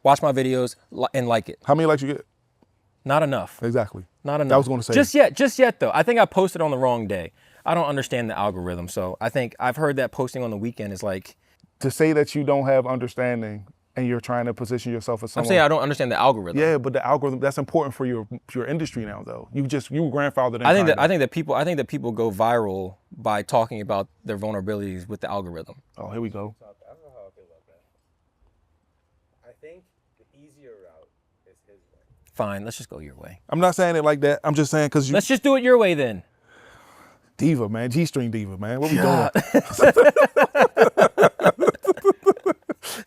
watch my videos, and like it. How many likes you get? Not enough. Exactly. Not enough. I was going to say. Just yet though. I think I posted on the wrong day. I don't understand the algorithm. So I think I've heard that posting on the weekend is like. To say that you don't have understanding and you're trying to position yourself as someone. I'm saying I don't understand the algorithm. Yeah, but the algorithm, that's important for your industry now though. You grandfathered in. I think that people go viral by talking about their vulnerabilities with the algorithm. Oh, here we go. I don't know how I feel about that. I think the easier route is his way. Fine, let's just go your way. I'm not saying it like that. I'm just saying because you. Let's just do it your way then. Diva, man. G-string diva, man. What we doing?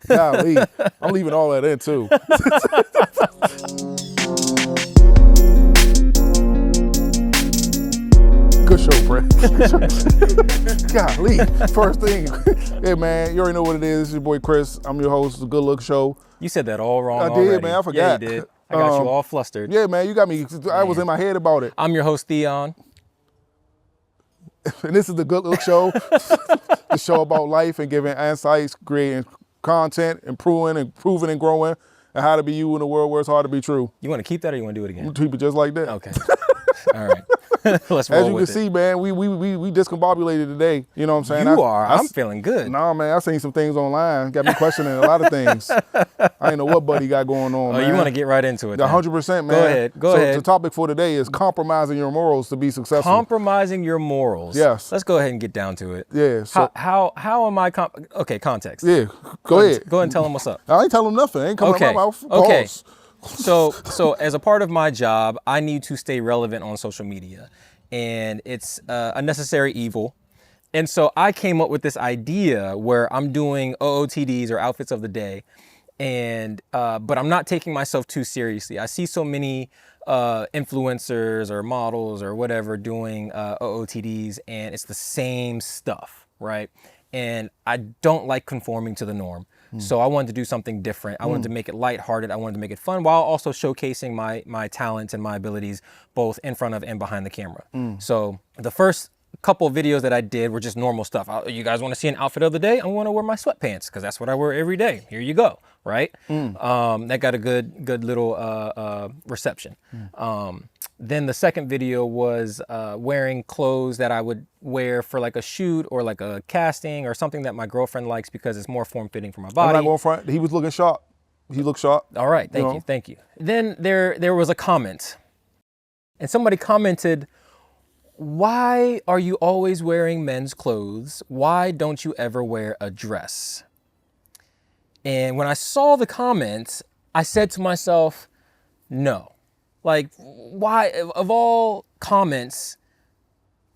Golly, I'm leaving all that in too. Good show, Brett. Golly, first thing. Hey man, you already know what it is. It's your boy Kris. I'm your host of the Good Look Show. You said that all wrong. I did, already. man. I forgot. Yeah, you did. I got you all flustered. Yeah, man. You got me. I was in my head about it. I'm your host, Theon. And this is the Good Look Show. The show about life and giving insights, creating content, improving and growing, and how to be you in a world where it's hard to be true. You want to keep that or you want to do it again? Keep it just like that. Okay. All right. Let's roll. As you can see, man, we discombobulated today. You know what I'm saying? I'm feeling good. Nah, man, I seen some things online. Got me questioning a lot of things. I ain't know what Buddy got going on, man. You want to get right into it? 100%, man. Go ahead. The topic for today is compromising your morals to be successful. Compromising your morals. Yes. Let's go ahead and get down to it. Yeah. So, how am I? Okay, context. Yeah. Go ahead. Go ahead and tell them what's up. I ain't telling them nothing. Ain't coming out my mouth. Okay. Pause. So as a part of my job, I need to stay relevant on social media, and it's a necessary evil. And so I came up with this idea where I'm doing OOTDs or outfits of the day, and but I'm not taking myself too seriously. I see so many influencers or models or whatever doing OOTDs, and it's the same stuff, right? And I don't like conforming to the norm. So I wanted to do something different. I wanted to make it lighthearted. I wanted to make it fun while also showcasing my talents and my abilities both in front of and behind the camera. So the first couple of videos that I did were just normal stuff. You guys want to see an outfit of the day? I want to wear my sweatpants because that's what I wear every day. Here you go, right? That got a good little reception. Then the second video was wearing clothes that I would wear for like a shoot or like a casting or something that my girlfriend likes because it's more form-fitting for my body. I'm not going front. He was looking sharp. He looked sharp. All right, thank you. Then there was a comment, and somebody commented, "Why are you always wearing men's clothes? Why don't you ever wear a dress?" And when I saw the comments, I said to myself, no. Like, why, of all comments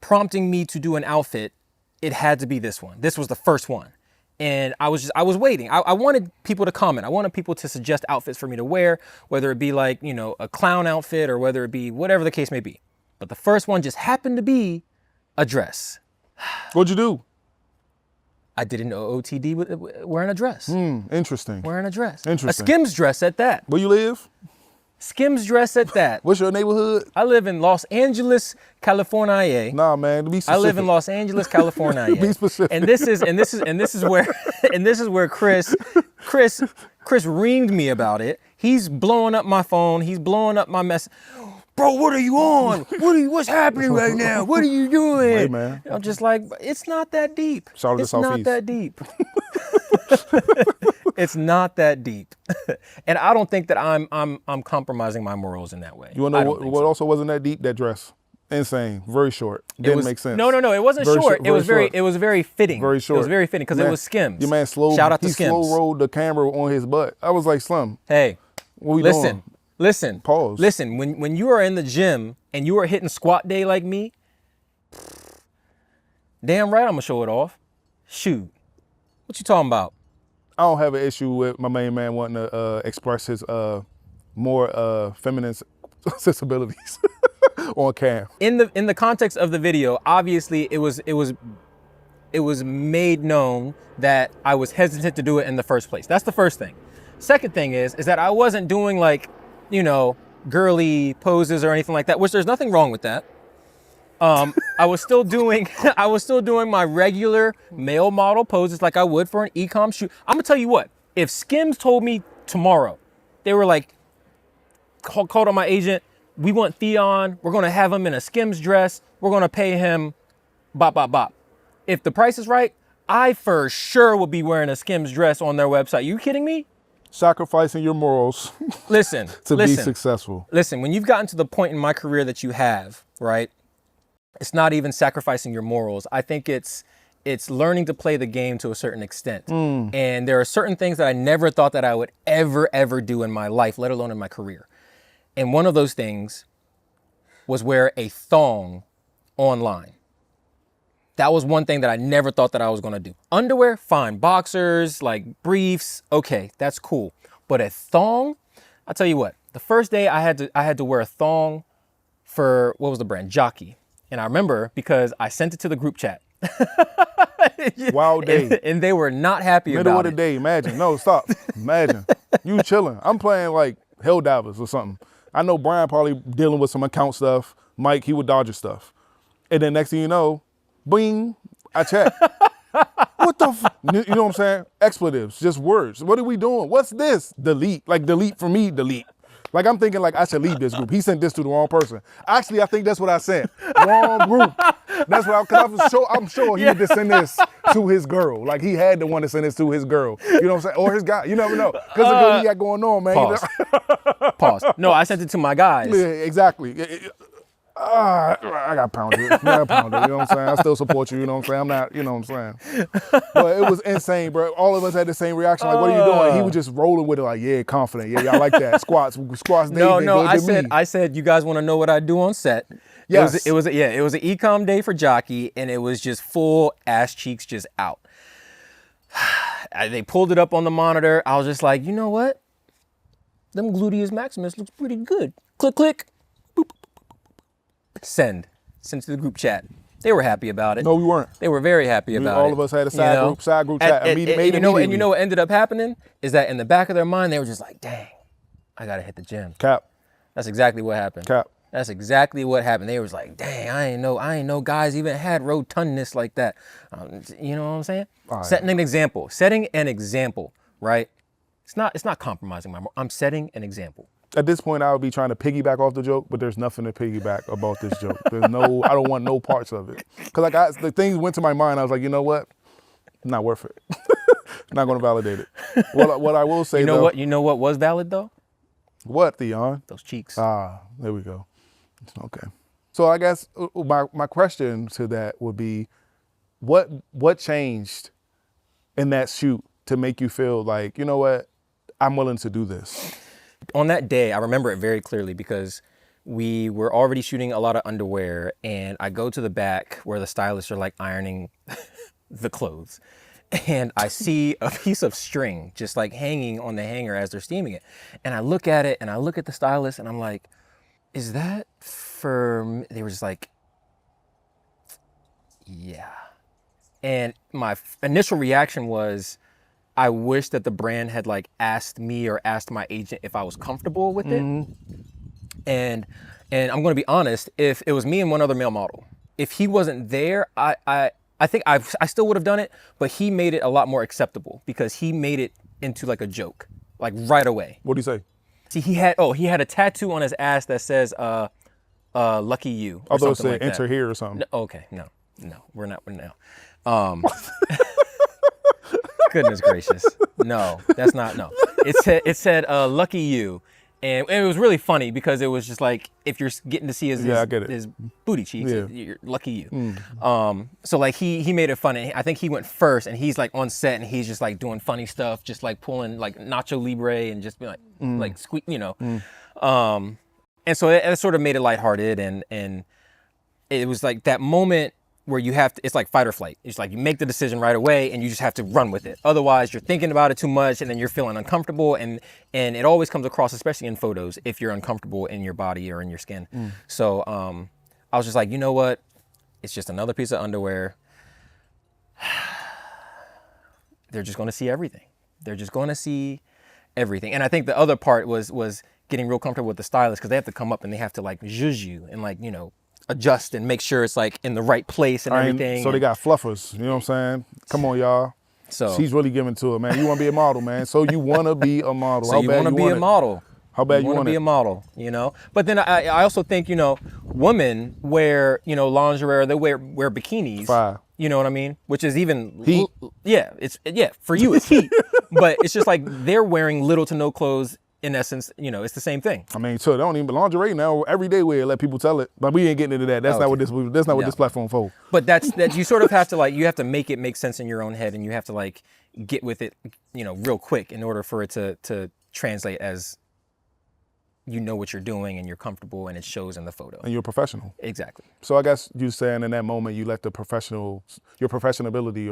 prompting me to do an outfit, it had to be this one. This was the first one. And I was waiting. I wanted people to comment. I wanted people to suggest outfits for me to wear, whether it be like, a clown outfit or whether it be whatever the case may be. But the first one just happened to be a dress. What'd you do? I did an OOTD wearing a dress. Interesting. Wearing a dress. Interesting. A Skims dress at that. Where you live? Skims dress at that. What's your neighborhood? I live in Los Angeles, California. Nah, man, be specific. I live in Los Angeles, California. Be specific. And this is where Kris reamed me about it. He's blowing up my phone. He's blowing up my mess. Bro, what are you on? What's happening right now? What are you doing? Hey, man. I'm just like, it's not that deep. Shout out to It's Southeast. not that deep. It's not that deep. And I don't think that I'm compromising my morals in that way. You want to know what also wasn't that deep? That dress. Insane. Very short. Didn't make sense. No, it wasn't short. It was very fitting. Very short. It was very fitting because it was Skims. Your man Shout out to Skims. He slow rolled the camera on his butt. I was like, Slim. Hey, what we doing? Listen. Pause. Listen, when you are in the gym and you are hitting squat day like me, damn right I'm gonna show it off. Shoot. What you talking about? I don't have an issue with my main man wanting to express his more feminine sensibilities on cam. In the context of the video, obviously it was made known that I was hesitant to do it in the first place. That's the first thing. Second thing is that I wasn't doing like, girly poses or anything like that, which there's nothing wrong with that. I was still doing my regular male model poses like I would for an e-com shoot. I'm gonna tell you what, if Skims told me tomorrow, They were like, called on my agent. We want Theon. We're going to have him in a Skims dress. We're going to pay him bop, bop, bop. If the price is right, I for sure will be wearing a Skims dress on their website. You kidding me? Sacrificing your morals Listen, to be successful. Listen, when you've gotten to the point in my career that you have, right? It's not even sacrificing your morals. I think it's learning to play the game to a certain extent. And there are certain things that I never thought that I would ever do in my life, let alone in my career. And one of those things was wear a thong online. That was one thing that I never thought that I was going to do. Underwear, fine. Boxers, like briefs, okay, that's cool. But a thong, I'll tell you what, the first day I had to wear a thong for, what was the brand? Jockey. And I remember because I sent it to the group chat. Wild day. And they were not happy about it. Middle of the day, imagine. No, stop. Imagine. You chilling. I'm playing like Helldivers or something. I know Brian probably dealing with some account stuff. Mike, he would dodge his stuff. And then next thing you know, bing, I check. What the you know what I'm saying? Expletives, just words. What are we doing? What's this? Delete. Like delete for me, delete. Like I'm thinking like I should leave this group. He sent this to the wrong person. Actually, I think that's what I sent. Wrong group. That's what I'm sure he would just send this to his girl. Like he had to want to send this to his girl. You know what I'm saying? Or his guy. You never know. Because of what he got going on, man. Pause. Pause. No, I sent it to my guys. Yeah, exactly. I got pounded. You know what I'm saying? I still support you, you know what I'm saying? I'm not, you know what I'm saying? But it was insane, bro. All of us had the same reaction. Like, what are you doing? He was just rolling with it like, yeah, confident. Yeah, y'all like that. Squats. No, I said, you guys want to know what I do on set? Yes. It was an ecom day for Jockey, and it was just full ass cheeks just out. They pulled it up on the monitor. I was just like, you know what? Them gluteus maximus looks pretty good. Click, click. Boop. Send to the group chat. They were happy about it. No, we weren't. They were very happy about it. All of us had a side group chat. And you know what ended up happening is that in the back of their mind, they were just like, dang, I got to hit the gym. Cap. That's exactly what happened. Cap. That's exactly what happened. They was like, dang, I ain't know guys even had rotundness like that. You know what I'm saying? Right. Setting an example, right? It's not compromising I'm setting an example. At this point, I would be trying to piggyback off the joke, but there's nothing to piggyback about this joke. I don't want no parts of it. Because the things went to my mind. I was like, you know what? Not worth it. Not going to validate it. What I will say, you know what was valid though? What, Theon? Those cheeks. There we go. Okay. So I guess my question to that would be, what changed in that shoot to make you feel like, you know what, I'm willing to do this? On that day, I remember it very clearly because we were already shooting a lot of underwear, and I go to the back where the stylists are like ironing the clothes, and I see a piece of string just like hanging on the hanger as they're steaming it. And I look at it and I look at the stylist and I'm like, is that for me? They were just like, yeah. And my initial reaction was, I wish that the brand had like asked me or asked my agent if I was comfortable with it. And I'm going to be honest, if it was me and one other male model, if he wasn't there, I think I still would have done it, but he made it a lot more acceptable because he made it into like a joke, like right away. What do you say? See, he had a tattoo on his ass that says, lucky you. I thought it said enter here or something. No, okay, no, we're not now. Goodness gracious. No, that's not, no. It said lucky you. And it was really funny because it was just like, if you're getting to see his booty cheeks, you're lucky you. So like he made it funny. I think he went first and he's like on set and he's just like doing funny stuff, just like pulling like Nacho Libre and just being like squeak, you know. And so it sort of made it lighthearted and it was like that moment where you have to, it's like fight or flight. It's like you make the decision right away and you just have to run with it. Otherwise you're thinking about it too much and then you're feeling uncomfortable and it always comes across, especially in photos, if you're uncomfortable in your body or in your skin. So I was just like, you know what? It's just another piece of underwear. They're just gonna see everything. They're just gonna see everything. And I think the other part was getting real comfortable with the stylist because they have to come up and they have to like zhuzh you and like, you know, adjust and make sure it's like in the right place and everything. So they got fluffers, you know what I'm saying? Come on, y'all. So She's really giving to it, man. You want to be a model, man. So you want to be a model. so you want to be a model. How bad you want want to be it? a model, you know? But then I also think, you know, women wear, you know, lingerie, or they wear bikinis. Fire. You know what I mean? Which is even Heat. For you it's heat. But it's just like they're wearing little to no clothes. In essence, you know, it's the same thing. I mean, so they don't even lingerie now. Everyday wear, let people tell it. But we ain't getting into that. That's not what this platform for. But that you sort of have to like, you have to make it make sense in your own head, and you have to like get with it, you know, real quick in order for it to translate as, you know what you're doing and you're comfortable and it shows in the photo. And you're a professional. Exactly. So I guess you're saying in that moment you let your professionality, your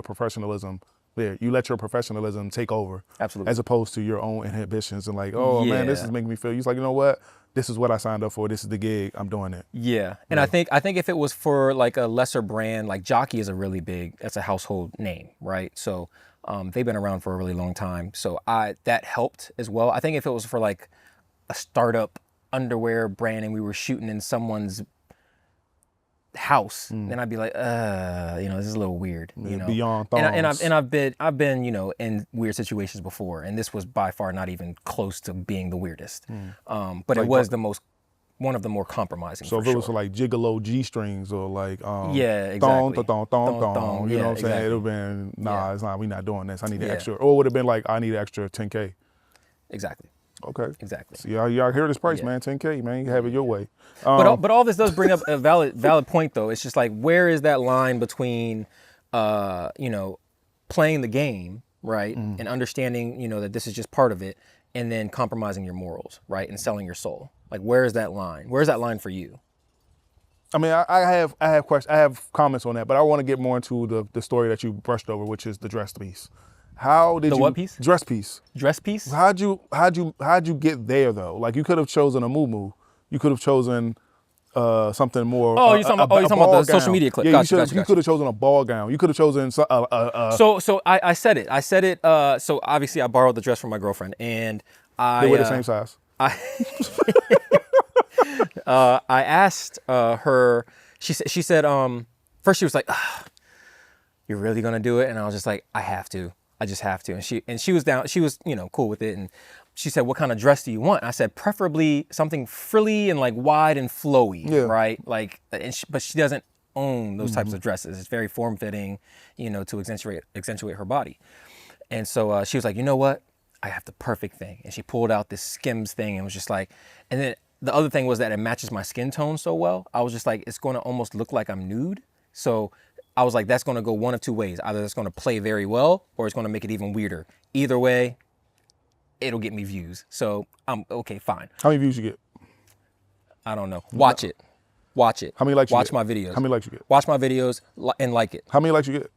professionalism there. You let your professionalism take over. Absolutely. As opposed to your own inhibitions and like, oh man, this is making me feel. You're like, you know what? This is what I signed up for. This is the gig. I'm doing it. Yeah. And I think if it was for like a lesser brand, like Jockey is that's a household name, right? So they've been around for a really long time. So that helped as well. I think if it was for like a startup underwear brand and we were shooting in someone's house, then I'd be like, you know, this is a little weird, you know. Beyond thongs. And I've been, you know, in weird situations before, and this was by far not even close to being the weirdest. But like, it was one of the more compromising. So if it was for like gigolo G strings or like exactly. thong, you know Yeah, what I'm saying? exactly. It would have been it's not. We not doing this. I need an extra. Or it would have been like I need an extra 10K. Exactly. Okay. Exactly. So y'all hear this price, man? 10K, man. You can have it your way. But all this does bring up a valid point, though. It's just like, where is that line between, you know, playing the game, right, and understanding, you know, that this is just part of it, and then compromising your morals, right, and selling your soul. Like, where is that line? Where is that line for you? I mean, I have questions. I have comments on that, but I want to get more into the story that you brushed over, which is the dress piece. How did what piece? Dress piece. Dress piece? How'd you get there though? Like you could have chosen a moo-moo. You could have chosen something more. Oh, you're talking about the social media clip. Yeah, Gotcha. You could have chosen a ball gown. You could have chosen. So I said it. So obviously I borrowed the dress from my girlfriend, and they were the same size. I asked her. She said first she was like, "You're really gonna do it?" And I was just like, "I have to. I just have to." And she was down. She was, you know, cool with it. And she said, "What kind of dress do you want?" And I said, "Preferably something frilly and like wide and flowy, right? Like, but she doesn't own those types of dresses. It's very form fitting, you know, to accentuate her body." And so she was like, "You know what? I have the perfect thing." And she pulled out this Skims thing and was just like, and then the other thing was that it matches my skin tone so well. I was just like, it's going to almost look like I'm nude. So I was like, that's going to go one of two ways. Either it's going to play very well, or it's going to make it even weirder. Either way, it'll get me views. So I'm okay, fine. How many views you get? I don't know. Watch it. How many likes you get? Watch my videos. How many likes you get? Watch my videos and like it. How many likes you get?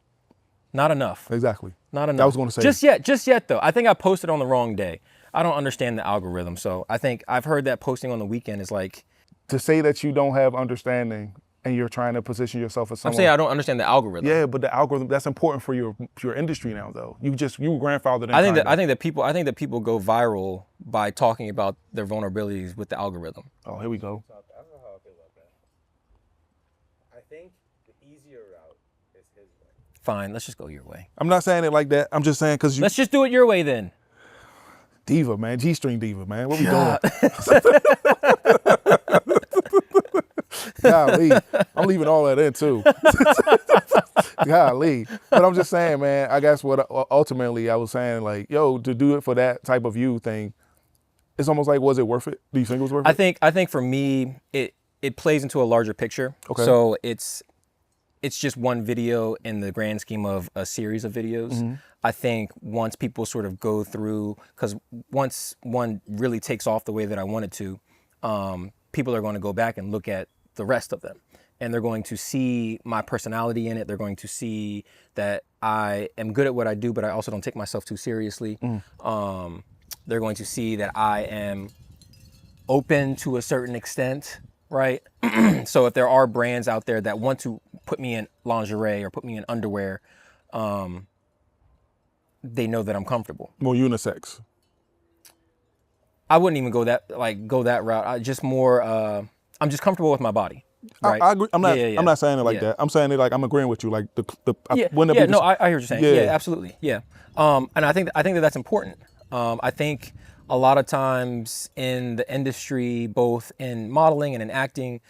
Not enough. Exactly. Not enough. I was going to say. Just yet though. I think I posted on the wrong day. I don't understand the algorithm. So I think I've heard that posting on the weekend is like. To say that you don't have understanding and you're trying to position yourself as someone. I'm saying I don't understand the algorithm. Yeah, but the algorithm, that's important for your industry now though. You were grandfathered in. I think that people go viral by talking about their vulnerabilities with the algorithm. Oh, here we go. I don't know how I feel about that. I think the easier route is his way. Fine, let's just go your way. I'm not saying it like that. I'm just saying because you. Let's just do it your way then. Diva, man. G-string diva, man. What we doing? Golly. I'm leaving all that in too. Golly. But I'm just saying, man, I guess what ultimately I was saying, like, yo, to do it for that type of view thing, it's almost like, was it worth it? Do you think it was worth it? I think for me, it plays into a larger picture. Okay. So it's just one video in the grand scheme of a series of videos. Mm-hmm. I think once people sort of go through, because once one really takes off the way that I want it to, people are going to go back and look at the rest of them. And they're going to see my personality in it. They're going to see that I am good at what I do, but I also don't take myself too seriously. They're going to see that I am open to a certain extent, right? So if there are brands out there that want to put me in lingerie or put me in underwear, they know that I'm comfortable. More unisex. I wouldn't even go that route. I'm just comfortable with my body. right? I agree. I'm not. Yeah. I'm not saying it like Yeah. that. I'm saying it like I'm agreeing with you. Like Yeah, when the yeah, people, no, I hear what you're saying. Yeah. Yeah, absolutely. Yeah. And I think that that's important. I think a lot of times in the industry, both in modeling and in acting,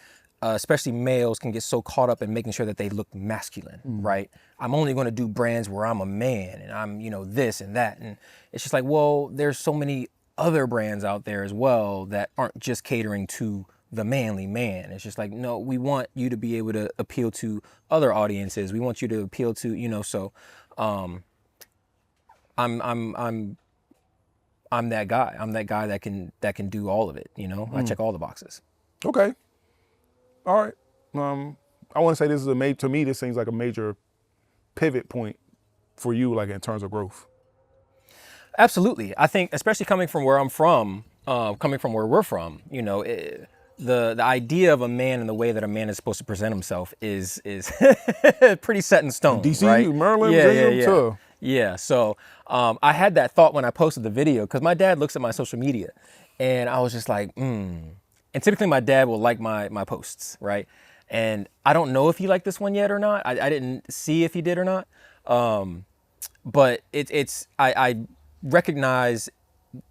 especially males can get so caught up in making sure that they look masculine, right? I'm only going to do brands where I'm a man and I'm, this and that. And it's just like, well, there's so many other brands out there as well that aren't just catering to the manly man. It's just like, no, we want you to be able to appeal to other audiences. We want you to appeal to, so I'm that guy. I'm that guy that can do all of it, I check all the boxes. Okay. All right. I want to say this is to me, this seems like a major pivot point for you, like in terms of growth. Absolutely. I think, especially coming from where I'm from, coming from where we're from, the idea of a man and the way that a man is supposed to present himself is pretty set in stone. DC, right? Maryland, Yeah. too. Yeah. So I had that thought when I posted the video because my dad looks at my social media, and I was just like, And typically my dad will like my posts, right? And I don't know if he liked this one yet or not. I didn't see if he did or not. But I recognize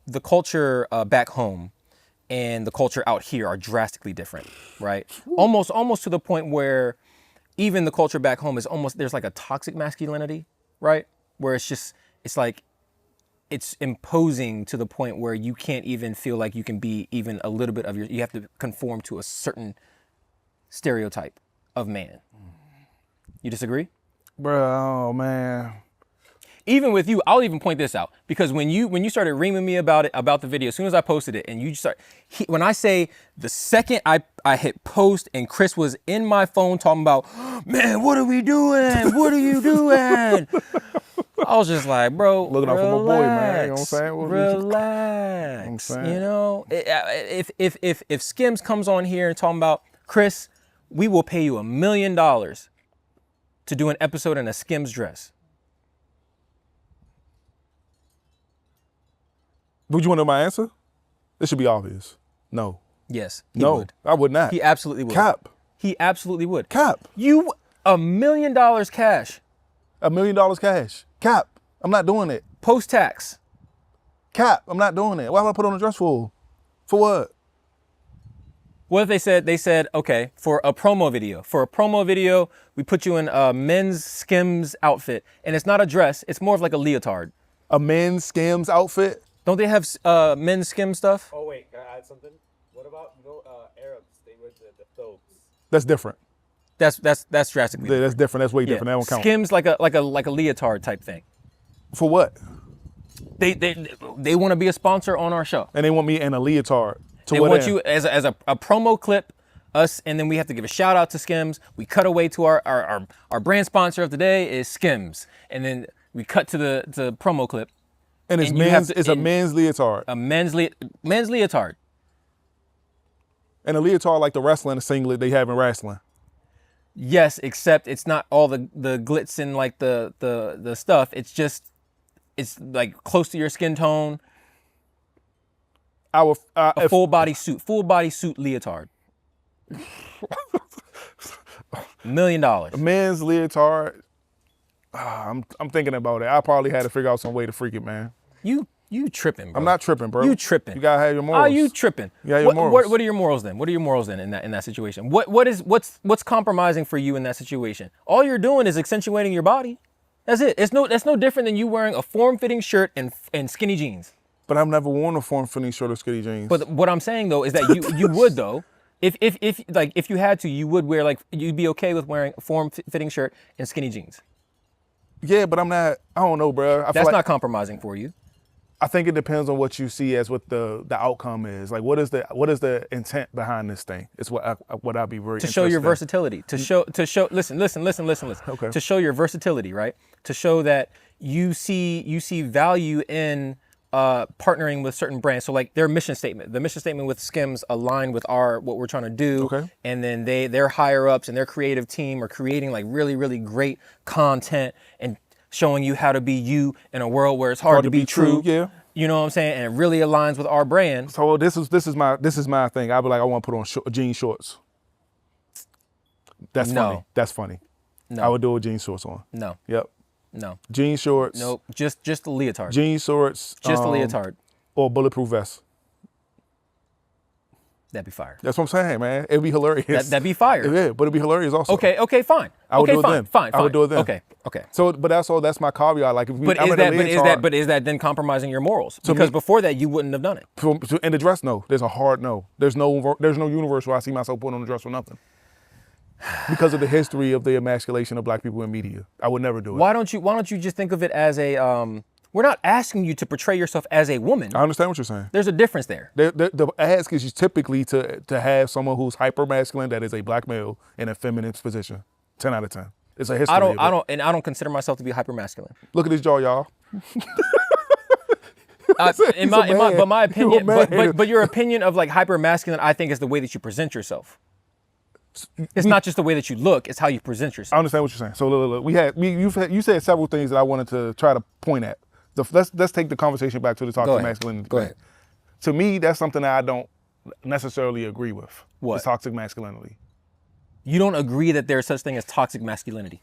the culture back home and the culture out here are drastically different, right? Almost to the point where even the culture back home is there's like a toxic masculinity, right? Where it's like, it's imposing to the point where you can't even feel like you can be even a little bit of you have to conform to a certain stereotype of man. You disagree? Bro, oh man. Even with you, I'll even point this out because when you started reaming me about the video, as soon as I posted it, and you when I say the second I hit post and Kris was in my phone talking about, man, what are we doing? What are you doing? I was just like, bro, looking out for my boy, man. You know what I'm saying? Relax. I'm saying. If Skims comes on here and talking about, Kris, we will pay you $1 million to do an episode in a Skims dress. Would you want to know my answer? This should be obvious. No. Yes, he No, would. I would not. He absolutely would. Cap. He absolutely would. Cap. $1 million cash. $1 million cash. Cap. I'm not doing it. Post-tax. Cap. I'm not doing it. Why would I put on a dress for? For what? What if they said, okay, for a promo video, we put you in a men's Skims outfit, and it's not a dress, it's more of like a leotard. A men's Skims outfit? Don't they have men's Skims stuff? Oh wait, can I add something? What about Arabs? They wear the thobes. That's different. That's drastically different. That's different. That's way different. That don't count. Skims like a leotard type thing. For what? They want to be a sponsor on our show. And they want me in a leotard. They want you as a promo clip, us, and then we have to give a shout out to Skims. We cut away to our brand sponsor of the day is Skims, and then we cut to the promo clip. And it's a men's leotard. A men's leotard. And a leotard like the wrestling singlet they have in wrestling. Yes, except it's not all the glitz and like the stuff. It's like close to your skin tone. Full body suit leotard. $1 million. A men's leotard. I'm thinking about it. I probably had to figure out some way to freak it, man. You tripping, bro. I'm not tripping, bro. You tripping. You gotta have your morals. Oh, you tripping. You got your morals. What are your morals then? What are your morals then in that situation? What's compromising for you in that situation? All you're doing is accentuating your body. That's it. That's no different than you wearing a form-fitting shirt and skinny jeans. But I've never worn a form-fitting shirt or skinny jeans. But what I'm saying though is that you would though. If you had to, you would wear you'd be okay with wearing a form-fitting shirt and skinny jeans. Yeah, but I'm not. I don't know, bro. That's not compromising for you. I think it depends on what you see as what the outcome is. Like, what is the intent behind this thing? It's what I'd be very to show your versatility. To show. Listen. Okay. To show your versatility, right? To show that you see value in partnering with certain brands. So like their mission statement, the mission statement with Skims align with what we're trying to do. Okay. And then their higher ups and their creative team are creating like really, really great content and showing you how to be you in a world where it's hard to be true. Yeah. You know what I'm saying? And it really aligns with our brand. So this is my thing. I'd be like, I want to put on jean shorts. That's No. funny. That's funny. No. I would do it with jean shorts on. No. Yep. No. Jean shorts. Nope. Just a leotard. Jean shorts. Just a leotard. Or bulletproof vest. That'd be fire. That's what I'm saying, man. It'd be hilarious. That'd be fire. Yeah, but it'd be hilarious also. Okay, fine. I would okay, do it fine, then. fine, I would do it then. Okay. So, but that's my caveat. Like, if we, But I'm is in a that leotard, is that then compromising your morals? Because before that you wouldn't have done it. in the dress, no. There's a hard no. There's no universe where I see myself putting on a dress for nothing. Because of the history of the emasculation of black people in media, I would never do it. Why don't you just think of it as a we're not asking you to portray yourself as a woman. I understand what you're saying. There's a difference there. The ask is typically to have someone who's hyper masculine that is a black male in a feminine position. 10 out of 10. It's a history. I don't consider myself to be hyper masculine. Look at this jaw, y'all. But your opinion of like hyper masculine, I think, is the way that you present yourself. It's not just the way that you look; it's how you present yourself. I understand what you're saying. So look, you said several things that I wanted to try to point at. Let's take the conversation back to the toxic masculinity. Go ahead. To me, that's something that I don't necessarily agree with. What? Is toxic masculinity. You don't agree that there's such thing as toxic masculinity?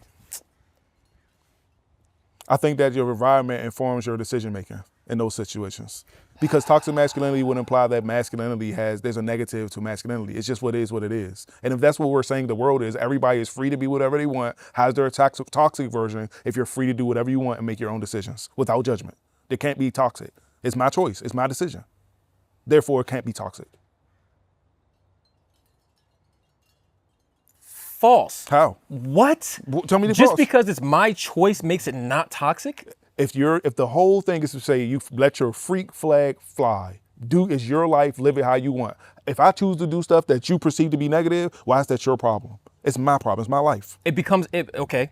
I think that your environment informs your decision making in those situations. Because toxic masculinity would imply that masculinity there's a negative to masculinity. It's just what it is. And if that's what we're saying the world is, everybody is free to be whatever they want. How's there a toxic version if you're free to do whatever you want and make your own decisions without judgment? They can't be toxic. It's my choice. It's my decision. Therefore, it can't be toxic. False. How? What? Tell me the Just false. because it's my choice makes it not toxic? If the whole thing is to say you let your freak flag fly, it's your life, live it how you want. If I choose to do stuff that you perceive to be negative, why is that your problem? It's my problem. It's my life. Okay,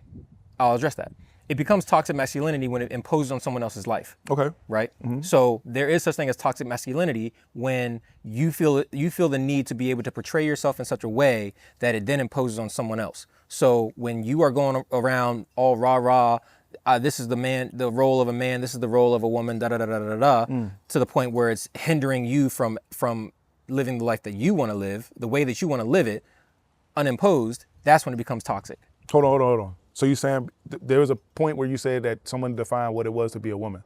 I'll address that. It becomes toxic masculinity when it imposes on someone else's life. Okay. Right? Mm-hmm. So there is such thing as toxic masculinity when you feel the need to be able to portray yourself in such a way that it then imposes on someone else. So when you are going around all rah-rah, this is the role of a man, this is the role of a woman, to the point where it's hindering you from living the life that you want to live, the way that you want to live it, unimposed, that's when it becomes toxic. Hold on. So you're saying there was a point where you said that someone defined what it was to be a woman?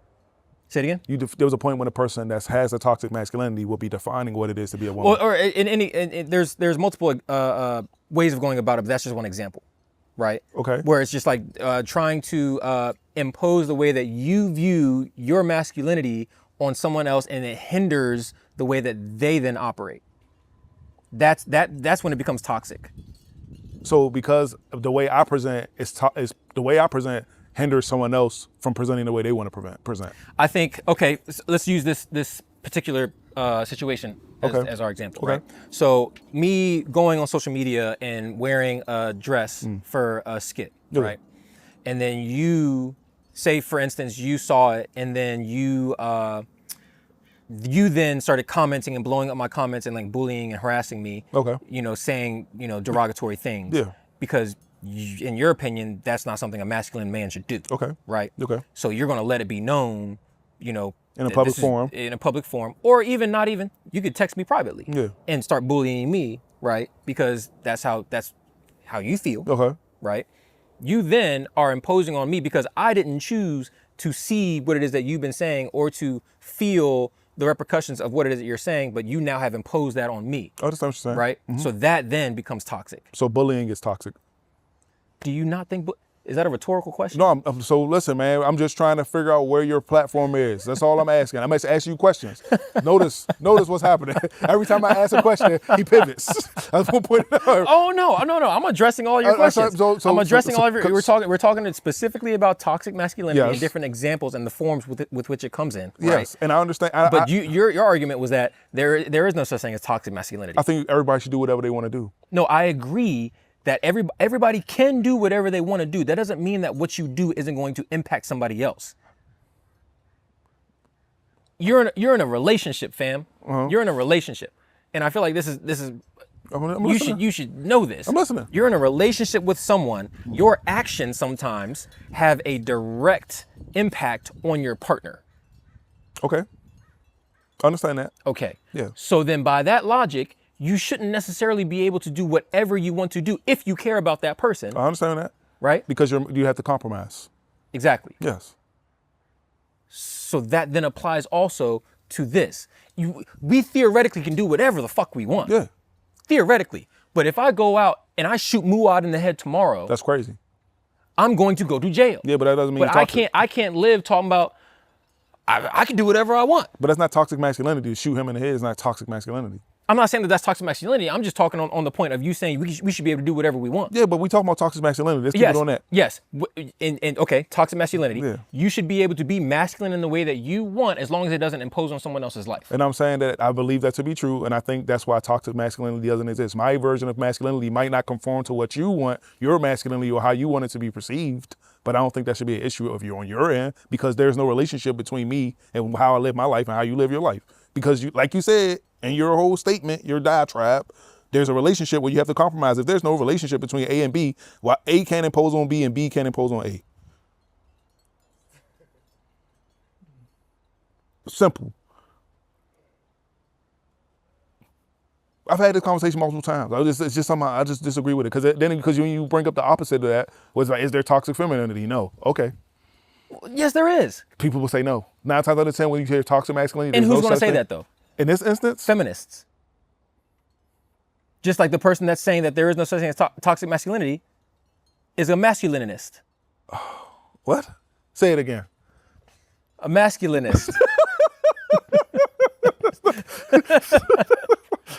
Say it again? There was a point when a person that has a toxic masculinity will be defining what it is to be a woman. Or there's multiple ways of going about it, but that's just one example, right? Okay. Where it's just like trying to impose the way that you view your masculinity on someone else, and it hinders the way that they then operate. That's when it becomes toxic. So because of the way I present hinders someone else from presenting the way they want to present. I think, okay, let's use this particular situation as our example, Okay. right? So me going on social media and wearing a dress for a skit, right? And then you say, for instance, you saw it, and then you then started commenting and blowing up my comments and like bullying and harassing me. Okay. Saying, derogatory things. Yeah. Because in your opinion, that's not something a masculine man should do. Okay. Right? Okay. So you're going to let it be known, in a public forum. In a public forum. Or even not even, you could text me privately. Yeah. And start bullying me, right? Because that's how you feel. Okay. Right? You then are imposing on me because I didn't choose to see what it is that you've been saying or to feel the repercussions of what it is that you're saying, but you now have imposed that on me. I understand what you're saying. Right? Mm-hmm. So that then becomes toxic. So bullying is toxic. Do you not think, is that a rhetorical question? No, so listen, man, I'm just trying to figure out where your platform is. That's all I'm asking. I'm just asking you questions. Notice what's happening. Every time I ask a question, he pivots. That's one point. Oh, no. I'm addressing all your questions. I'm addressing all of your, we're talking specifically about toxic masculinity and different examples and the forms with which it comes in. Right? Yes, and I understand. But your argument was that there is no such thing as toxic masculinity. I think everybody should do whatever they want to do. No, I agree that everybody can do whatever they want to do. That doesn't mean that what you do isn't going to impact somebody else. You're in a relationship, fam. Uh-huh. You're in a relationship, and I feel like this is. You should know this. I'm listening. You're in a relationship with someone. Your actions sometimes have a direct impact on your partner. Okay. Understand that. Okay. Yeah. So then, by that logic, you shouldn't necessarily be able to do whatever you want to do if you care about that person, I understand that. right? Because you have to compromise. Exactly. Yes. So that then applies also to this. We theoretically can do whatever the fuck we want. Yeah. Theoretically. But if I go out and I shoot Muad in the head tomorrow, That's crazy. I'm going to go to jail. Yeah, but that doesn't mean But you're toxic. I can't live talking about I can do whatever I want. But that's not toxic masculinity. To shoot him in the head is not toxic masculinity. I'm not saying that that's toxic masculinity. I'm just talking on the point of you saying we should be able to do whatever we want. Yeah, but we talking about toxic masculinity. Let's keep it on that. Yes. And okay, toxic masculinity. Yeah. You should be able to be masculine in the way that you want as long as it doesn't impose on someone else's life. And I'm saying that I believe that to be true, and I think that's why toxic masculinity doesn't exist. My version of masculinity might not conform to what you want, your masculinity, or how you want it to be perceived, but I don't think that should be an issue of you on your end, because there's no relationship between me and how I live my life and how you live your life. Because you, like you said, in your whole statement, your diatribe, there's a relationship where you have to compromise. If there's no relationship between A and B, well, A can't impose on B and B can't impose on A. Simple. I've had this conversation multiple times. It's just something I just disagree with it. Because you bring up the opposite of that, was like, is there toxic femininity? No. Okay. Yes, there is. People will say no. 9 times out of 10, when you hear toxic masculinity, And there's who's no going to such say thing. that though? In this instance, Feminists. Just like the person that's saying that there is no such thing as toxic masculinity is a masculinist. what? Say it again. A masculinist.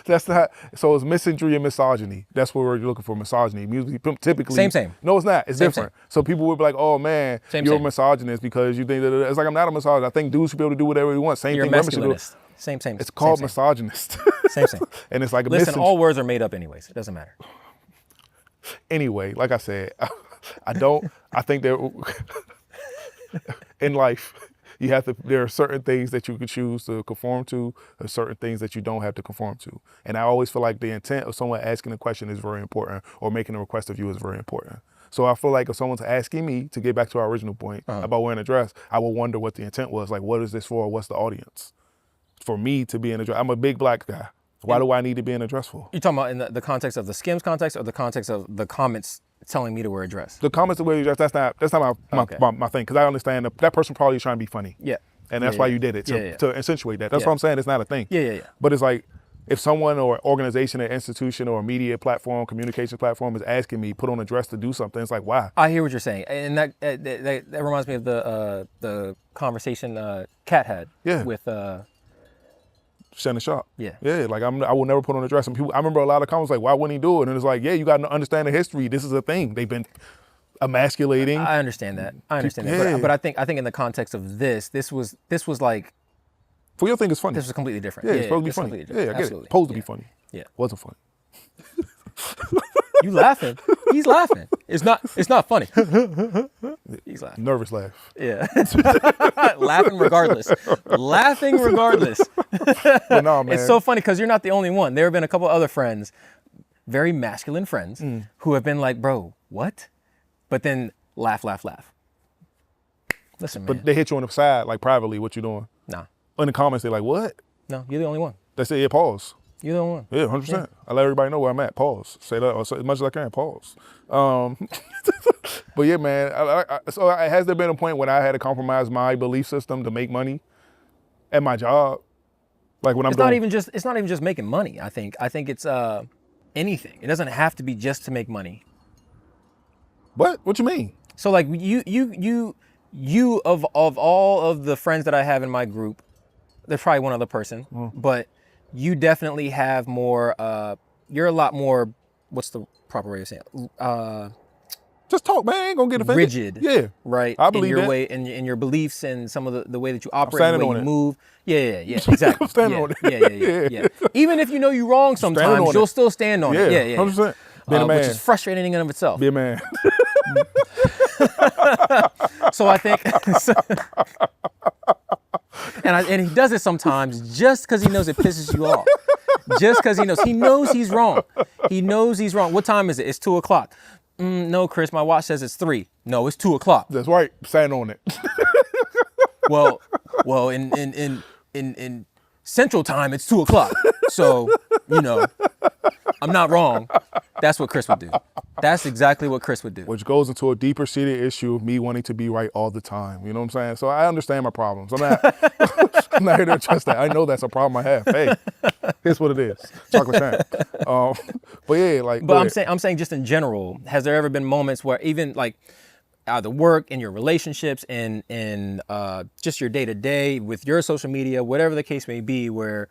That's not, so it's misandry and misogyny. That's what we're looking for, misogyny. Music, typically. Same. No, it's not. It's Same, different. So people would be like, oh man, you're a misogynist because you think that, it's like, I'm not a misogynist. I think dudes should be able to do whatever they want. Same You're a thing women should do. masculinist. Same. It's called same. misogynist. Same. And it's like a Listen, all words are made up anyways. It doesn't matter. Anyway, like I said, I think there, in life, there are certain things that you can choose to conform to, and certain things that you don't have to conform to. And I always feel like the intent of someone asking a question is very important, or making a request of you is very important. So I feel like if someone's asking me, to get back to our original point about wearing a dress, I will wonder what the intent was. Like, what is this for? What's the audience? For me to be in a dress, I'm a big black guy. Why do I need to be in a dress for? You talking about in the context of the Skims context, or the context of the comments telling me to wear a dress? The comments of wearing a dress, that's not my thing, because I understand that person probably is trying to be funny. Yeah. And that's why you did it, to accentuate that. That's what I'm saying. It's not a thing. Yeah. But it's like, if someone or organization or institution or media platform, communication platform is asking me, put on a dress to do something, it's like, why? I hear what you're saying. And that reminds me of the conversation Kat had with... Shannon Sharp. Yeah. Yeah, like I will never put on a dress. And people, I remember a lot of comments like, why wouldn't he do it? And it's like, yeah, you got to understand the history. This is a thing. They've been emasculating. I understand that. Yeah. But I think in the context of this was like... For your thing, it's funny. This was completely different. Yeah, it's supposed to be funny. Yeah, I get Absolutely. it. Supposed to be funny. Yeah. Wasn't funny. You laughing? He's laughing. It's not funny. He's laughing. Nervous laugh. Yeah. Laughing regardless. Laughing regardless. But no, man. It's so funny because you're not the only one. There have been a couple other friends, very masculine friends, who have been like, bro, what? But then laugh. Listen, man. But they hit you on the side, like privately, what you doing? Nah. In the comments, they're like, what? No, you're the only one. They say, yeah, pause. You're the only one. Yeah, 100%. Yeah. I let everybody know where I'm at. Pause. Say that or say as much as I can. Pause. But yeah, man. So has there been a point when I had to compromise my belief system to make money at my job? Like when It's not even just making money. I think it's anything. It doesn't have to be just to make money. What you mean? So like you of all of the friends that I have in my group, there's probably one other person, but you definitely have more, you're a lot more, what's the proper way of saying it? Just talk, man. Ain't gonna get offended. Rigid. Yeah. Right. I believe in your that. way, in your beliefs and some of the way that you operate, standing the way on you it. move. Yeah, exactly. I'm standing on it. Yeah. Even if you know you're wrong sometimes, you'll still stand on it. Yeah. 100%. Being a man. Which is frustrating in and of itself. Be a man. So I think, and he does it sometimes just because he knows it pisses you off. Just because he knows he's wrong. He knows he's wrong. What time is it? It's 2:00. No, Kris, my watch says it's 3. No, it's 2:00. That's right. Stand on it. Well, in Central Time, it's 2 o'clock. So, you know, I'm not wrong. That's what Kris would do. That's exactly what Kris would do. Which goes into a deeper seated issue of me wanting to be right all the time. You know what I'm saying? So I understand my problems. I'm not, I'm not here to address that. I know that's a problem I have. Hey, here's what it is. Chocolate time. But yeah, like. But I'm saying just in general, has there ever been moments where even like either work in your relationships and just your day to day with your social media, whatever the case may be, where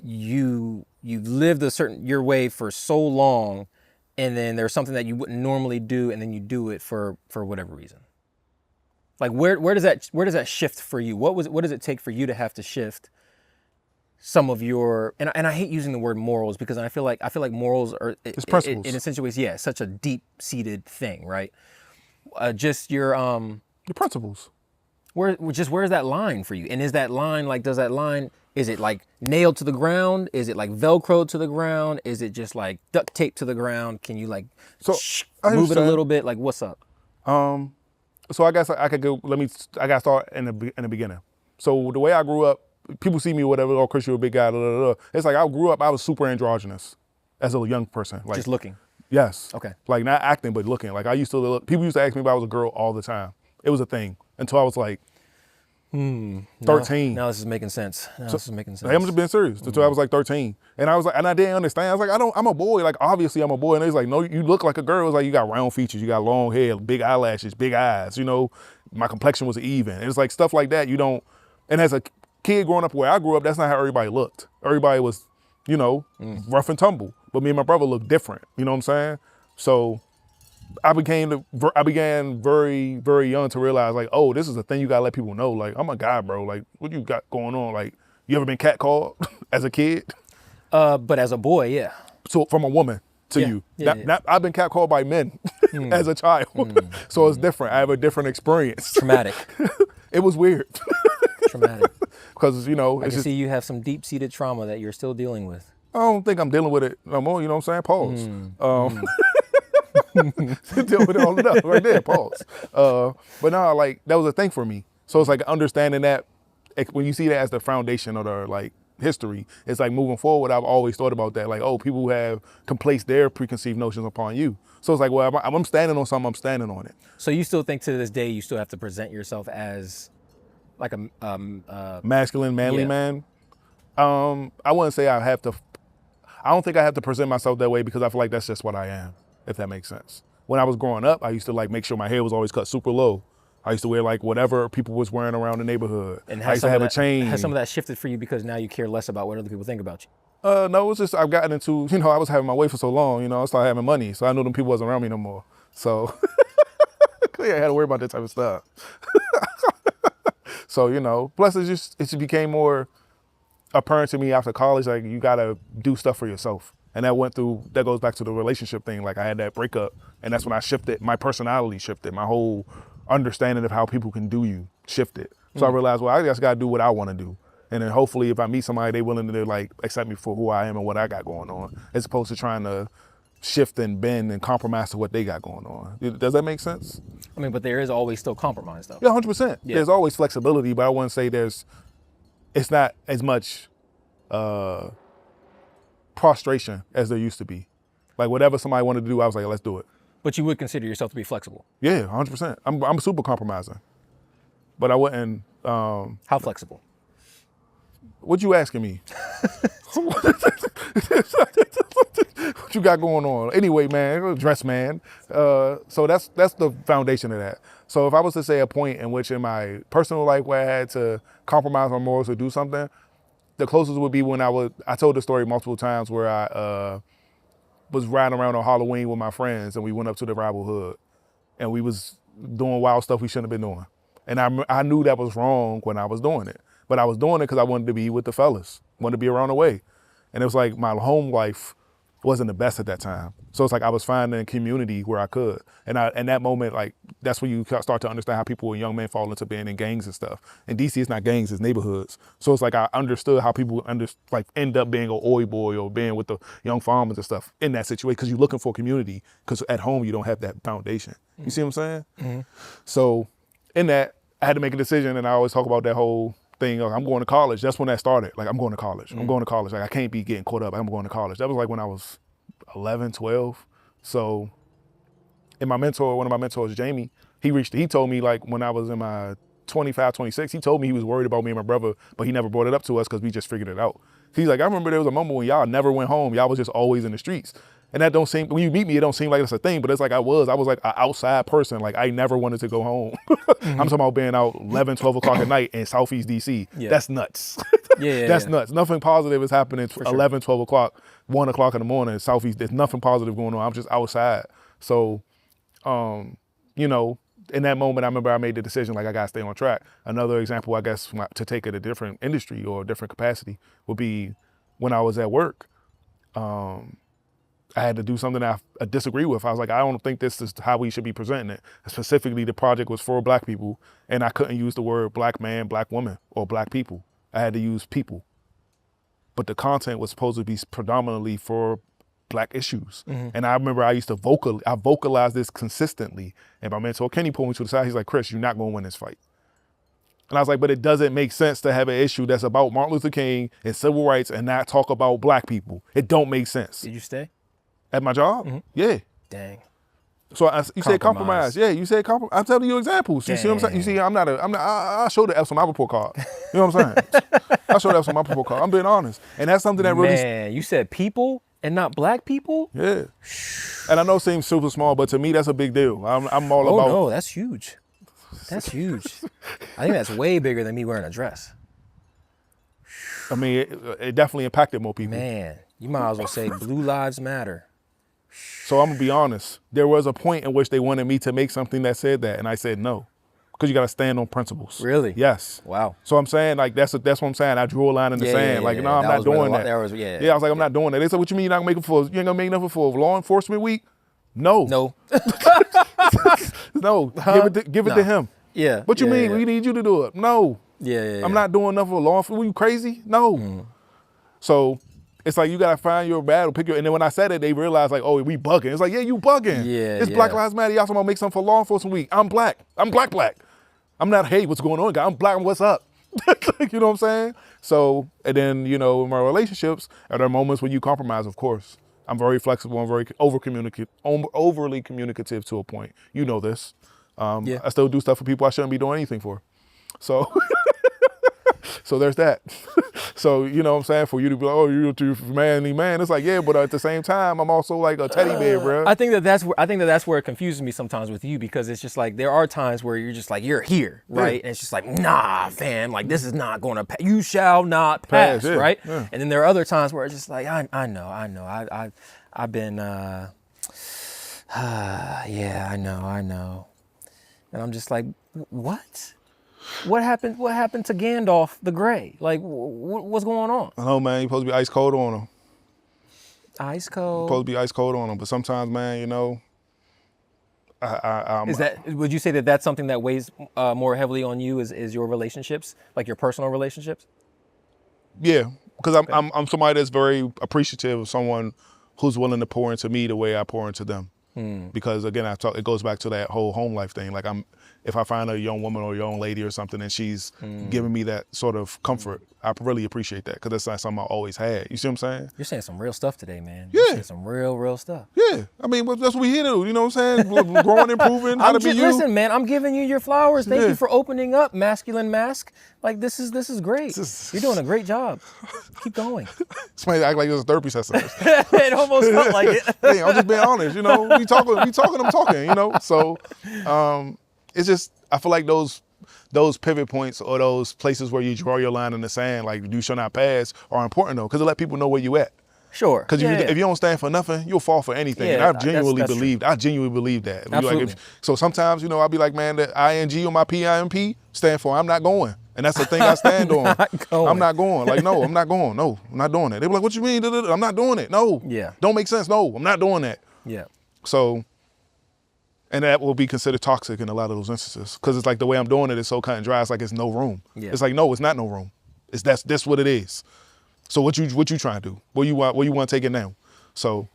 you've lived your way for so long, and then there's something that you wouldn't normally do, and then you do it for whatever reason? Like where does that shift for you? What does it take for you to have to shift some of your, and I hate using the word morals, because I feel like morals are, it's principles. In essential ways, yeah, such a deep seated thing, right? Just your principles. Where's that line for you? And is that line like, is it like nailed to the ground? Is it like Velcro to the ground? Is it just like duct tape to the ground? Can you like move it a little bit? Like, what's up? So I guess I could go. I got to start in the beginning. So the way I grew up, people see me whatever. Oh, Kris, you're a big guy. Blah, blah, blah. It's like I grew up. I was super androgynous as a young person. Like, just looking. Yes. Okay. Like not acting, but looking. Like I used to look. People used to ask me if I was a girl all the time. It was a thing until I was like 13. Now this is making sense. I'm just being serious. Until I was like 13, and I was like, and I didn't understand. I was like, I'm a boy. Like obviously I'm a boy. And they was like, no, you look like a girl. It was like you got round features, you got long hair, big eyelashes, big eyes. You know, my complexion was even. It's like stuff like that. You don't. And as a kid growing up where I grew up, that's not how everybody looked. Everybody was, you know, rough and tumble. But me and my brother looked different. You know what I'm saying? So I began very, very young to realize like, oh, this is a thing you gotta let people know. Like, I'm a guy, bro. Like, what you got going on? Like, you ever been catcalled as a kid? But as a boy, yeah. So from a woman to you. I've been catcalled by men as a child. So it's different. I have a different experience. Traumatic. It was weird. Traumatic. Because, you know, I can see you have some deep-seated trauma that you're still dealing with. I don't think I'm dealing with it no more, you know what I'm saying? Pause. Deal with it all enough right there, pause. But no, like that was a thing for me. So it's like understanding that when you see that as the foundation of the like history, it's like moving forward, I've always thought about that. Like, oh, people can place their preconceived notions upon you. So it's like, well, if I'm standing on something, I'm standing on it. So you still think to this day, you still have to present yourself as like a masculine, manly man? I wouldn't say I don't think I have to present myself that way, because I feel like that's just what I am, if that makes sense. When I was growing up, I used to like make sure my hair was always cut super low. I used to wear like whatever people was wearing around the neighborhood. And I used to have a chain. Has some of that shifted for you because now you care less about what other people think about you? No, it's just I've gotten into, you know, I was having my way for so long, you know, I started having money. So I knew them people wasn't around me no more. So I had to worry about that type of stuff. So, you know, plus it just became more apparent to me after college, like you gotta do stuff for yourself. And that goes back to the relationship thing. Like I had that breakup, and that's when I shifted, my personality shifted, my whole understanding of how people can do you shifted. So I realized, well, I just gotta do what I wanna do. And then hopefully if I meet somebody, they willing to like accept me for who I am and what I got going on, as opposed to trying to shift and bend and compromise to what they got going on. Does that make sense? I mean, but there is always still compromise though. Yeah, 100%. Yeah. There's always flexibility, but I wouldn't say it's not as much prostration as there used to be. Like whatever somebody wanted to do, I was like, let's do it. But you would consider yourself to be flexible? Yeah, 100%. I'm super compromising. But I wouldn't. How flexible? What you asking me? What you got going on? Anyway, man, dress man. So that's the foundation of that. So if I was to say a point in which in my personal life where I had to compromise my morals or do something, the closest would be when I told the story multiple times where I was riding around on Halloween with my friends and we went up to the rival hood and we was doing wild stuff we shouldn't have been doing. And I knew that was wrong when I was doing it, but I was doing it because I wanted to be with the fellas, wanted to be around the way. And it was like my home life wasn't the best at that time. So it's like I was finding a community where I could. And in that moment, like that's when you start to understand how people and young men fall into being in gangs and stuff. In DC, it's not gangs, it's neighborhoods. So it's like I understood how people end up being an oi boy or being with the young farmers and stuff in that situation, because you're looking for community, because at home you don't have that foundation. You see what I'm saying? Mm-hmm. So in that, I had to make a decision, and I always talk about that whole thing of I'm going to college. That's when that started. Like, I'm going to college. I'm going to college. Like, I can't be getting caught up. I'm going to college. That was like when I was 11, 12. So, and one of my mentors, Jamie, he told me like when I was in my 25, 26, he told me he was worried about me and my brother, but he never brought it up to us because we just figured it out. He's like, I remember there was a moment when y'all never went home. Y'all was just always in the streets. And that don't seem, when you meet me, it don't seem like it's a thing, but it's like I was like an outside person. Like I never wanted to go home. I'm talking about being out 11, 12 o'clock at night in Southeast DC. Yeah. That's nuts. That's nuts. Nothing positive is happening 11, 12 o'clock, 1 o'clock in the morning in Southeast. There's nothing positive going on. I'm just outside. So, you know, in that moment, I remember I made the decision, like, I gotta stay on track. Another example, I guess, to take it a different industry or a different capacity would be when I was at work. I had to do something that I disagree with. I was like, I don't think this is how we should be presenting it. Specifically, the project was for Black people, and I couldn't use the word Black man, Black woman, or Black people. I had to use people. But the content was supposed to be predominantly for Black issues. And I remember I used to vocalize this consistently. And my mentor, Kenny, pulled me to the side. He's like, Kris, you're not gonna win this fight. And I was like, but it doesn't make sense to have an issue that's about Martin Luther King and civil rights and not talk about Black people. It don't make sense. Did you stay? At my job? Yeah. Dang. So you said compromise. Yeah, you said compromise. I'm telling you examples. You see what I'm saying? You see, I showed the F's on my report card. You know what I'm saying? I showed the F's on my report card. I'm being honest. And that's something that really... Man, you said people and not Black people? Yeah. And I know it seems super small, but to me, that's a big deal. I'm all about... Oh, no, that's huge. That's huge. I think that's way bigger than me wearing a dress. I mean, it definitely impacted more people. Man, you might as well say Blue Lives Matter. So I'm gonna be honest. There was a point in which they wanted me to make something that said that, and I said no, because you gotta stand on principles. Really? Yes. Wow. So I'm saying, like, that's what I'm saying. I drew a line in the sand. Like, no, I'm not doing that. I was like, I'm not doing that. They said, what you mean you're not gonna make it for? You ain't gonna make nothing for Law Enforcement Week? No. No. No. Give it to him. Yeah. What you mean? We need you to do it. No. Yeah. I'm not doing nothing for Law Enforcement. Were you crazy? No. So it's like you gotta find your battle, pick your. And then when I said it, they realized like, oh, we bugging. It's like, yeah, you bugging. Yeah. It's Black Lives Matter. Y'all talking about make something for Law Enforcement Week. I'm Black. I'm Black. I'm not, hey, what's going on, guy? I'm Black. What's up? You know what I'm saying? So, and then, you know, in my relationships, are there moments when you compromise? Of course. I'm very flexible. I'm very overly communicative to a point. You know this. I still do stuff for people I shouldn't be doing anything for. So, so there's that. So, you know what I'm saying? For you to be like, oh, you're too manly man. It's like, yeah, but at the same time, I'm also like a teddy bear, bro. I think that's where it confuses me sometimes with you, because it's just like, there are times where you're just like, you're here, right? And it's just like, nah, fam, like this is not going to, you shall not pass, right? Yeah. And then there are other times where it's just like, I know. I've been, yeah, I know. And I'm just like, what? What happened to Gandalf the Grey? Like, what's going on? I know, man. You're supposed to be ice cold on him. Ice cold? Supposed to be ice cold on him. But sometimes, man, you know, would you say that that's something that weighs more heavily on you is your relationships, like your personal relationships? Yeah, because I'm somebody that's very appreciative of someone who's willing to pour into me the way I pour into them. Because again, it goes back to that whole home life thing. Like if I find a young woman or a young lady or something and she's giving me that sort of comfort, I really appreciate that, because that's not something I always had. You see what I'm saying? You're saying some real stuff today, man. Yeah. You're saying some real stuff. Yeah. I mean, that's what we here to do. You know what I'm saying? Growing, improving, how to be you. Listen, man, I'm giving you your flowers. Thank you for opening up Masculine Mask. Like, this is great. You're doing a great job. Keep going. Somebody act like it was a therapy session. It almost felt like it. Hey, I'm just being honest. You know, we talking, I'm talking, you know? So it's just, I feel like those pivot points or those places where you draw your line in the sand, like you shall not pass, are important though, because it let people know where you at. Sure. Because if you don't stand for nothing, you'll fall for anything. Yeah, and I genuinely believe that. Absolutely. Like, so sometimes, you know, I'll be like, man, the ING on my PIMP stand for I'm not going. And that's the thing I stand on. I'm not going. Like, no, I'm not going. No, I'm not doing it. They be like, what you mean? I'm not doing it. No. Yeah. Don't make sense. No, I'm not doing that. Yeah. So, and that will be considered toxic in a lot of those instances, because it's like the way I'm doing it is so cut and dry. It's like it's no room. Yeah. It's like, no, it's not no room. That's what it is. So what you trying to do? Where you want to take it now? So,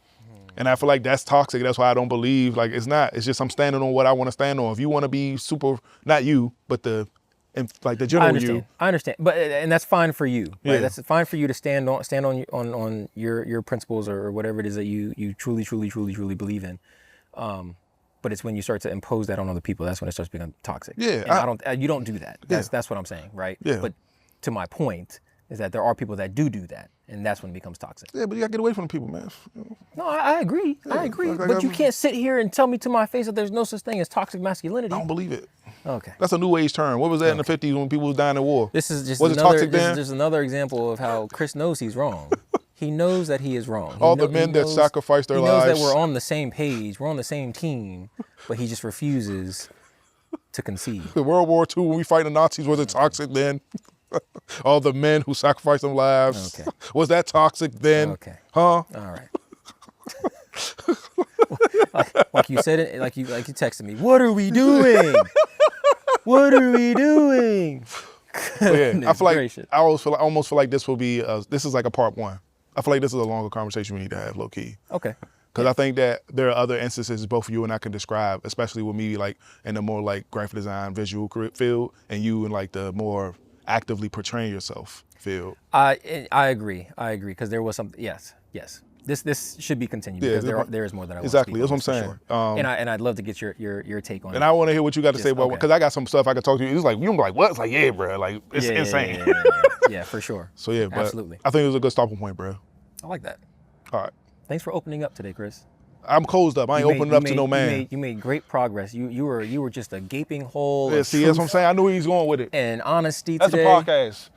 and I feel like that's toxic. That's why I don't believe, like, it's not. It's just I'm standing on what I want to stand on. If you want to be super, not you, but the and like the I general understand. you. I understand, but and that's fine for you. Right? Yeah. That's fine for you to stand on your principles or whatever it is that you truly believe in. But it's when you start to impose that on other people, that's when it starts becoming toxic. Yeah, and you don't do that. That's what I'm saying, right? Yeah. But to my point is that there are people that do that, and that's when it becomes toxic. Yeah, but you gotta get away from the people, man. No, I agree. I agree. like But you can't sit here and tell me to my face that there's no such thing as toxic masculinity. I don't believe it. Okay. That's a new age term. What was that in the 50s when people was dying in war? This is just Was it another. toxic This then? is just another example of how Kris knows he's wrong. He knows that he is wrong. All the men that sacrificed their He knows lives. that we're on the same page. We're on the same team, but he just refuses to concede. In World War II, when we fight the Nazis, was it toxic then? All the men who sacrificed their lives. Okay. Was that toxic then? Okay. Huh? All right. like you said it, like you texted me. What are we doing? What are we doing? But yeah, I feel like Gracious. I almost feel like this will be this is like a part one. I feel like this is a longer conversation we need to have, low key. Okay. Because I think that there are other instances both you and I can describe, especially with me like in the more like graphic design, visual field, and you in like the more actively portraying yourself field. I agree. Because there was something. Yes. This should be continued Yeah, because there is more that I want exactly. to speak That's what I'm on, saying. for sure. And I'd love to get your take on it. And I want to hear what you got to say about okay. because I got some stuff I can talk to you. It's like you don't be like what? It's like yeah, bro. Like it's insane. Yeah, for sure. So yeah, but Absolutely. I think it was a good stopping point, bro. I like that. All right, Thanks for opening up today, Kris. I'm closed up. I ain't opening up to no man. You made great progress. You were just a gaping hole. Yeah, of see, that's what I'm truth saying. I knew where he's going with it. and honesty That's today. a podcast.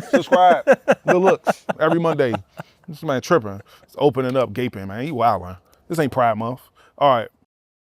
Subscribe. Good looks every Monday. This man tripping. It's opening up, gaping, man. He wilding. This ain't Pride Month. All right.